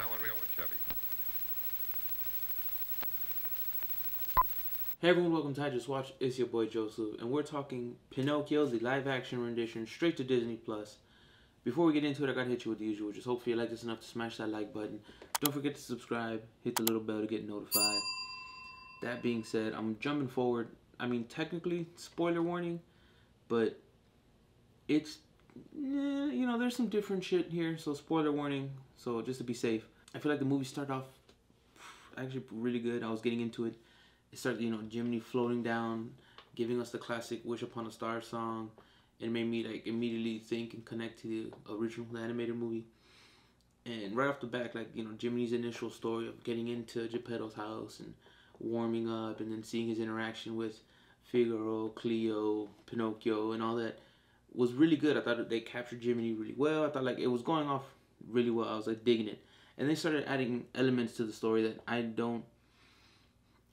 Allen Rio and Chevy. Hey everyone, welcome to I Just Watched. It's your boy Joseph, and we're talking Pinocchio, the live-action rendition, straight to Disney+. Before we get into it, I gotta hit you with the usual. Just hopefully you like this enough to smash that like button. Don't forget to subscribe, hit the little bell to get notified. That being said, I'm jumping forward. I mean, technically, spoiler warning, but it's, you know, there's some different shit here, so spoiler warning, so just to be safe. I feel like the movie started off actually really good. I was getting into it. It started, you know, Jiminy floating down, giving us the classic Wish Upon a Star song. It made me like immediately think and connect to the original animated movie. And right off the back, like, you know, Jiminy's initial story of getting into Geppetto's house and warming up and then seeing his interaction with Figaro, Cleo, Pinocchio and all that was really good. I thought they captured Jiminy really well. I thought like it was going off really well. I was like digging it. And they started adding elements to the story that I don't.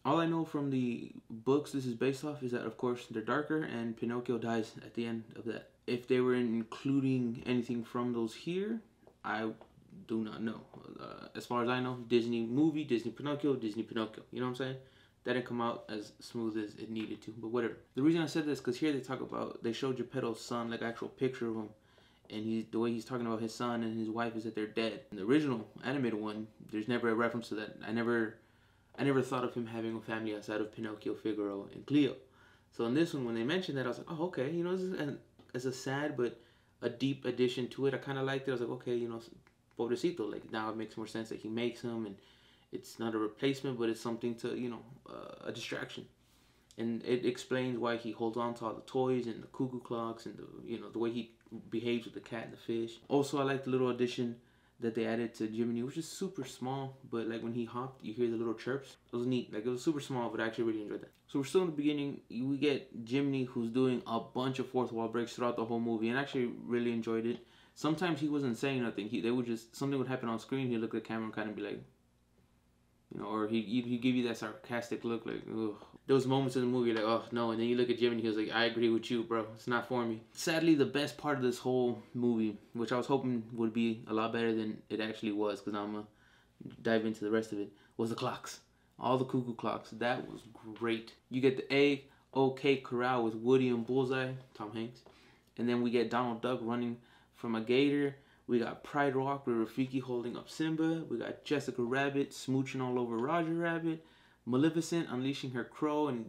All I know from the books this is based off is that, of course, they're darker and Pinocchio dies at the end of that. If they were including anything from those here, I do not know. As far as I know, Disney movie, Disney Pinocchio, Disney Pinocchio. You know what I'm saying? That didn't come out as smooth as it needed to, but whatever. The reason I said this is because here they show Geppetto's son, like actual picture of him, and the way he's talking about his son and his wife is that they're dead. In the original animated one, there's never a reference to that. I never thought of him having a family outside of Pinocchio, Figaro, and Cleo. So in this one, when they mentioned that, I was like, oh, okay, you know, this is it's a sad but a deep addition to it. I kind of liked it. I was like, okay, you know, pobrecito. Like, now it makes more sense that he makes him, and it's not a replacement, but it's something to, you know, a distraction. And it explains why he holds on to all the toys and the cuckoo clocks and you know, the way he behaves with the cat and the fish. Also, I like the little addition that they added to Jiminy, which is super small, but like when he hopped, you hear the little chirps. It was neat. Like, it was super small, but I actually really enjoyed that. So we're still in the beginning. We get Jiminy, who's doing a bunch of fourth wall breaks throughout the whole movie, and I actually really enjoyed it. Sometimes he wasn't saying nothing. They would just, something would happen on screen. He'd look at the camera and kind of be like, you know, or he'd give you that sarcastic look, like, ugh. There was moments in the movie like, oh no, and then you look at Jim and he was like, I agree with you, bro. It's not for me. Sadly, the best part of this whole movie, which I was hoping would be a lot better than it actually was, because I'm gonna dive into the rest of it, was the clocks. All the cuckoo clocks. That was great. You get the A-OK Corral with Woody and Bullseye, Tom Hanks, and then we get Donald Duck running from a gator. We got Pride Rock with Rafiki holding up Simba. We got Jessica Rabbit smooching all over Roger Rabbit. Maleficent unleashing her crow and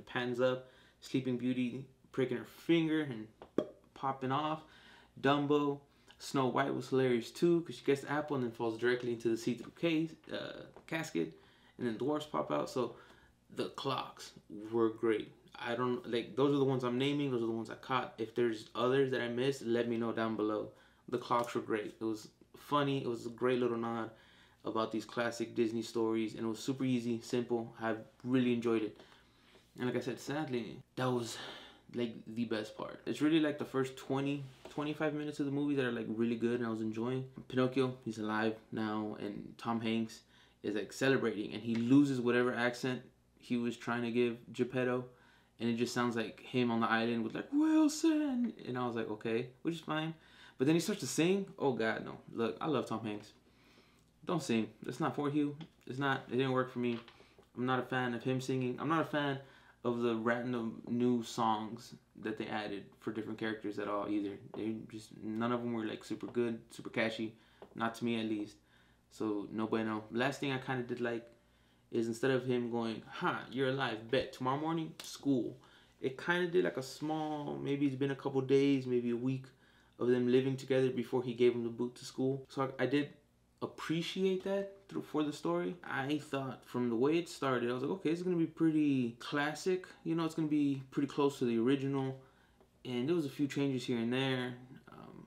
pans up. Sleeping Beauty pricking her finger and popping off. Dumbo. Snow White was hilarious too because she gets the apple and then falls directly into the see-through casket. And then dwarfs pop out. So the clocks were great. I don't, like, those are the ones I'm naming. Those are the ones I caught. If there's others that I missed, let me know down below. The clocks were great. It was funny. It was a great little nod about these classic Disney stories, and it was super easy, simple. I really enjoyed it. And like I said, sadly, that was like the best part. It's really like the first 25 minutes of the movie that are like really good and I was enjoying. Pinocchio, he's alive now, and Tom Hanks is like celebrating, and he loses whatever accent he was trying to give Geppetto, and it just sounds like him on the island with like, Wilson, and I was like, okay, which is fine. But then he starts to sing. Oh God, no. Look, I love Tom Hanks. Don't sing. It's not for you. It's not. It didn't work for me. I'm not a fan of him singing. I'm not a fan of the random new songs that they added for different characters at all either. They just, none of them were like super good, super catchy. Not to me at least. So no bueno. Last thing I kind of did like is instead of him going, "Ha, you're alive, bet tomorrow morning school." It kind of did like a small. Maybe it's been a couple days, maybe a week of them living together before he gave him the boot to school. So I did appreciate that for the story. I thought from the way it started, I was like, okay, this is gonna be pretty classic. You know, it's gonna be pretty close to the original. And there was a few changes here and there,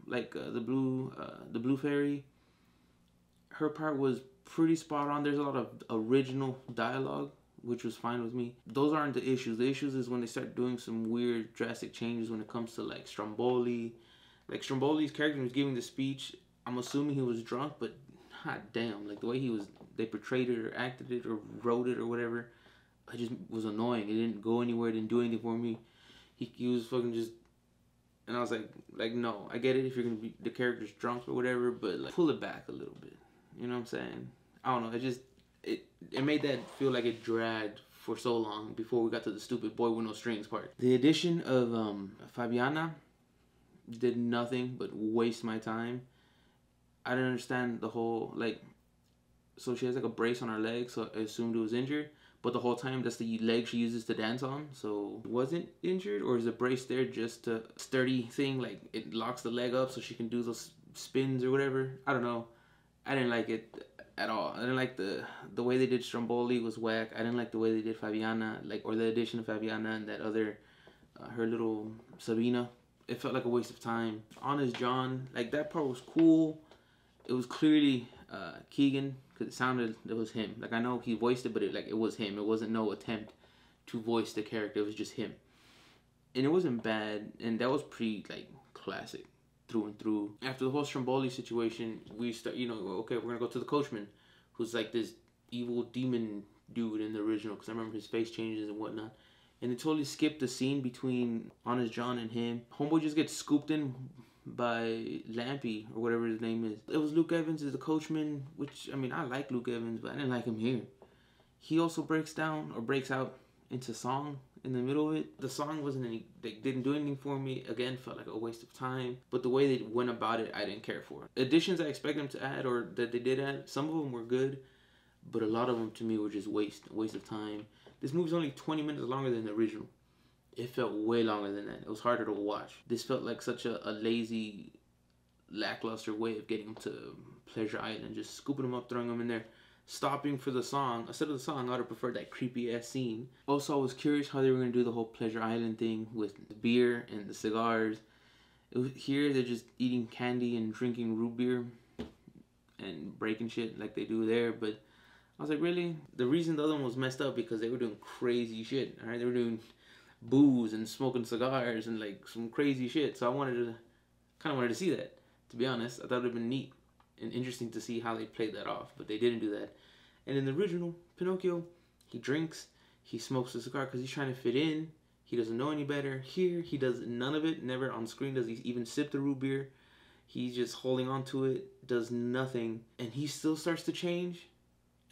like the blue fairy. Her part was pretty spot on. There's a lot of original dialogue, which was fine with me. Those aren't the issues. The issues is when they start doing some weird, drastic changes when it comes to like Stromboli. Like Stromboli's character was giving the speech. I'm assuming he was drunk, but hot damn, like the way they portrayed it or acted it or wrote it or whatever, it just was annoying. It didn't go anywhere. It didn't do anything for me. He was fucking just, and I was like no, I get it if you're gonna be the character's drunk or whatever, but like pull it back a little bit. You know what I'm saying? I don't know. It made that feel like it dragged for so long before we got to the stupid boy with no strings part. The addition of Fabiana did nothing but waste my time. I didn't understand the whole, like, so she has like a brace on her leg, so I assumed it was injured. But the whole time, that's the leg she uses to dance on. So wasn't injured, or is the brace there just a sturdy thing, like it locks the leg up so she can do those spins or whatever? I don't know. I didn't like it at all. I didn't like the way they did Stromboli was whack. I didn't like the way they did Fabiana, like, or the addition of Fabiana and that other her little Sabina. It felt like a waste of time. Honest John, like, that part was cool. It was clearly Keegan, because it sounded, it was him. Like, I know he voiced it, but it was him. It wasn't no attempt to voice the character. It was just him. And it wasn't bad, and that was pretty, like, classic through and through. After the whole Stromboli situation, we start, you know, okay, we're gonna go to the coachman, who's like this evil demon dude in the original, because I remember his face changes and whatnot. And they totally skipped the scene between Honest John and him. Homeboy just gets scooped in by Lampy, or whatever his name is. It was Luke Evans as the coachman, which, I mean, I like Luke Evans, but I didn't like him here. He also breaks out into song in the middle of it. The song wasn't any, they didn't do anything for me. Again, felt like a waste of time. But the way they went about it, I didn't care for. Additions I expected them to add, or that they did add, some of them were good, but a lot of them to me were just waste of time. This movie's only 20 minutes longer than the original. It felt way longer than that. It was harder to watch. This felt like such a lazy, lackluster way of getting them to Pleasure Island. Just scooping them up, throwing them in there, stopping for the song. Instead of the song, I would have preferred that creepy ass scene. Also, I was curious how they were going to do the whole Pleasure Island thing with the beer and the cigars. Here, they're just eating candy and drinking root beer and breaking shit like they do there, but I was like, really? The reason the other one was messed up because they were doing crazy shit, alright? They were doing booze and smoking cigars and, like, some crazy shit. So I kind of wanted to see that, to be honest. I thought it would have been neat and interesting to see how they played that off, but they didn't do that. And in the original, Pinocchio, he drinks, he smokes a cigar because he's trying to fit in. He doesn't know any better. Here, he does none of it. Never on screen does he even sip the root beer. He's just holding on to it, does nothing, and he still starts to change.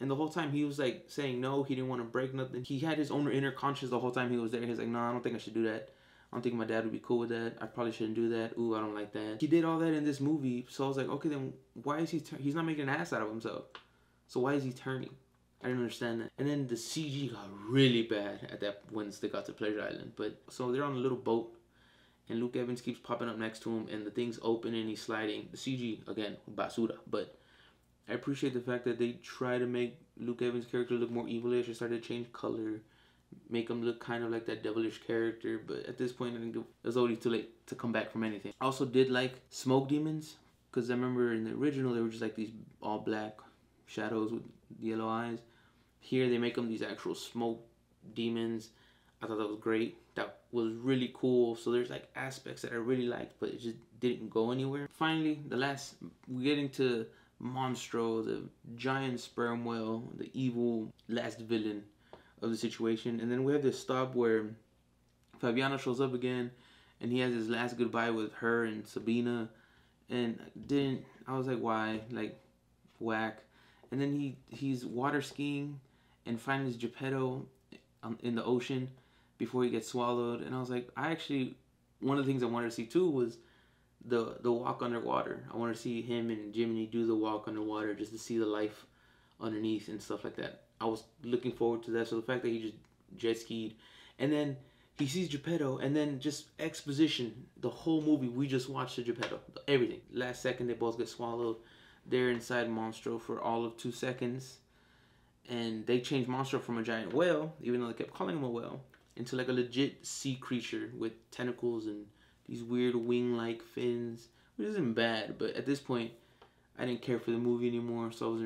And the whole time he was like saying no, he didn't want to break nothing. He had his own inner conscience the whole time he was there. He was like, no, I don't think I should do that. I don't think my dad would be cool with that. I probably shouldn't do that. Ooh, I don't like that. He did all that in this movie. So I was like, okay, then why is he's not making an ass out of himself. So why is he turning? I didn't understand that. And then the CG got really bad at that once they got to Pleasure Island. But so they're on a little boat, and Luke Evans keeps popping up next to him, and the thing's open and he's sliding. The CG, again, basura. But I appreciate the fact that they try to make Luke Evans' character look more evilish. They started to change color, make him look kind of like that devilish character. But at this point, I think it was already too late to come back from anything. I also did like smoke demons, because I remember in the original, they were just like these all black shadows with yellow eyes. Here, they make them these actual smoke demons. I thought that was great. That was really cool. So there's like aspects that I really liked, but it just didn't go anywhere. Finally, we're getting to Monstro, the giant sperm whale, the evil last villain of the situation. And then we have this stop where Fabiana shows up again, and he has his last goodbye with her and Sabina. And I was like, why? Like, whack. And then he's water skiing and finds Geppetto in the ocean before he gets swallowed. And I was like, one of the things I wanted to see too was the walk underwater. I wanted to see him and Jiminy do the walk underwater just to see the life underneath and stuff like that. I was looking forward to that. So the fact that he just jet skied, and then he sees Geppetto, and then just exposition the whole movie. We just watched the Geppetto, everything. Last second they both get swallowed. They're inside Monstro for all of 2 seconds, and they changed Monstro from a giant whale, even though they kept calling him a whale, into like a legit sea creature with tentacles and these weird wing-like fins, which isn't bad, but at this point, I didn't care for the movie anymore, so it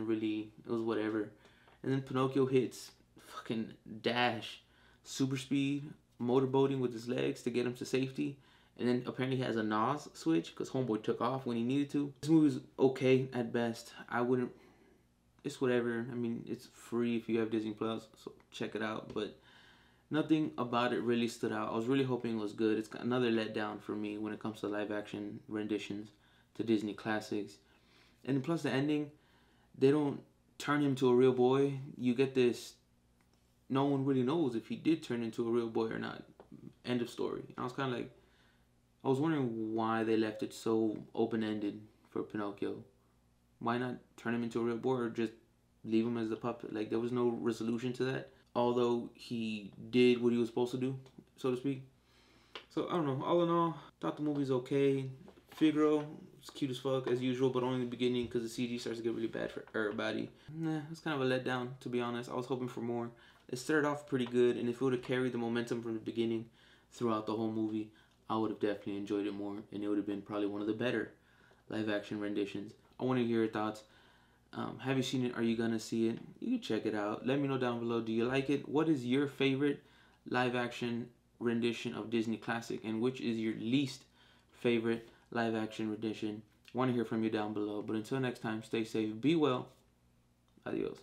was whatever. And then Pinocchio hits fucking dash, super speed, motorboating with his legs to get him to safety, and then apparently he has a NOS switch, because Homeboy took off when he needed to. This movie's okay at best. It's whatever. I mean, it's free if you have Disney Plus, so check it out, but nothing about it really stood out. I was really hoping it was good. It's another letdown for me when it comes to live action renditions to Disney classics. And plus the ending, they don't turn him to a real boy. You get this, no one really knows if he did turn into a real boy or not. End of story. I was kind of like, I was wondering why they left it so open-ended for Pinocchio. Why not turn him into a real boy or just leave him as a puppet? Like, there was no resolution to that. Although he did what he was supposed to do, so to speak. So, I don't know. All in all, thought the movie's okay. Figaro is cute as fuck, as usual, but only in the beginning because the CG starts to get really bad for everybody. Nah, it's kind of a letdown, to be honest. I was hoping for more. It started off pretty good, and if it would have carried the momentum from the beginning throughout the whole movie, I would have definitely enjoyed it more, and it would have been probably one of the better live-action renditions. I want to hear your thoughts. Have you seen it? Are you gonna see it? You can check it out. Let me know down below. Do you like it? What is your favorite live-action rendition of Disney Classic, and which is your least favorite live-action rendition? I want to hear from you down below. But until next time, stay safe, be well, adios.